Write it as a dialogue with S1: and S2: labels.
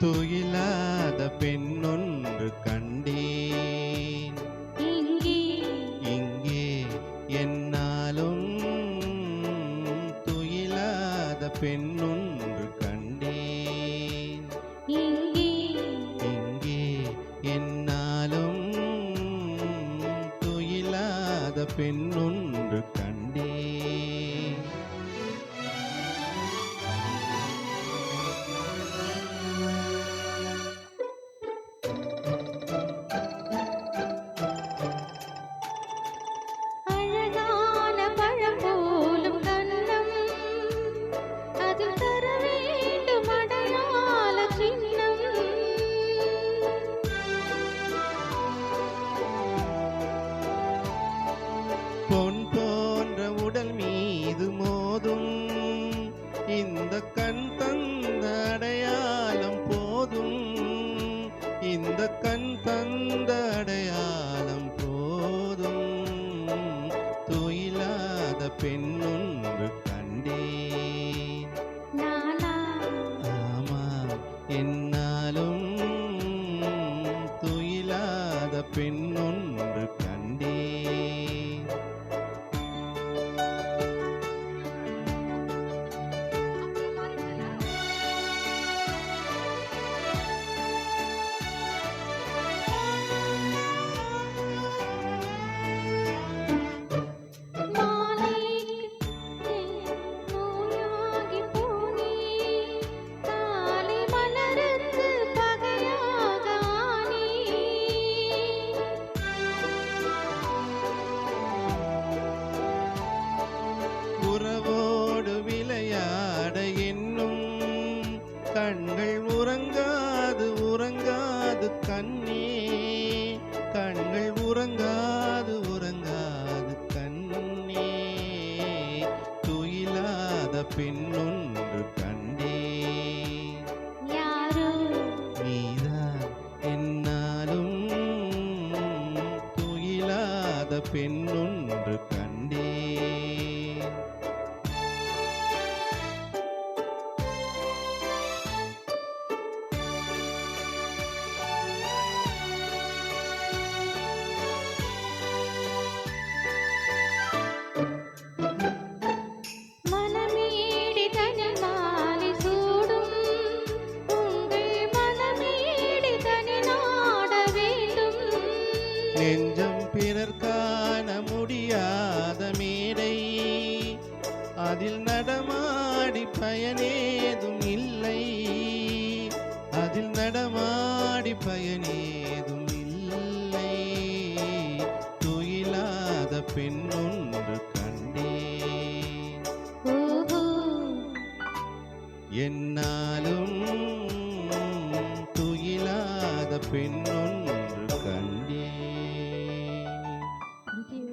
S1: துயிலாத பெண்ணொன்று கண்டேன்.
S2: இங்கே
S1: இங்கே என்னாலும் துயிலாத பெண்ணொன்று கண்டேன்.
S2: இங்கே
S1: இங்கே என்னாலும் துயிலாத பெண்ணொன்று கண்டேன்.
S2: அழகான பழம் போலும் கன்னம், அதில் தர வேண்டும் அடையாள சின்னம்.
S1: பொன் போன்ற உடல் மீது மோதும் இந்த கண் தந்த அடையாளம் போதும். இந்த கண் தந்த அடையாளம் போதும். துயிலாத பெண்ணொன்று கண்டேன்.
S2: நானா
S1: ஆமாம், என்னாலும் துயிலாத பெண்ணொன்று கண்டேன்.
S2: மாலைக்கு நோயாகி போனே, தாலி மலருக்கு பகையாக ஆனே.
S1: உறவோடு விளையாட என்னும் கண்கள் உறங்காது உறங்காது கண்ணே. கண்கள் உறங்காது உறங்காது கண்ணே. துயிலாத பெண்ணொன்று கண்டேன்.
S2: யாரோ
S1: நீதான் என்னாலும் துயிலாத பெண்ணொன்று கண்டேன்.
S2: மனமேடி தனில் மாலை சூடும், உங்கள் மனமேடி தனி நாட வேண்டும்.
S1: நெஞ்சம் பிறர் காண முடியாத மேடை, அதில் நடமாடி பயனேதும் இல்லை. அதில் நடமாடி பயனேதும் இல்லை. துயிலாத பெண்ணொன்று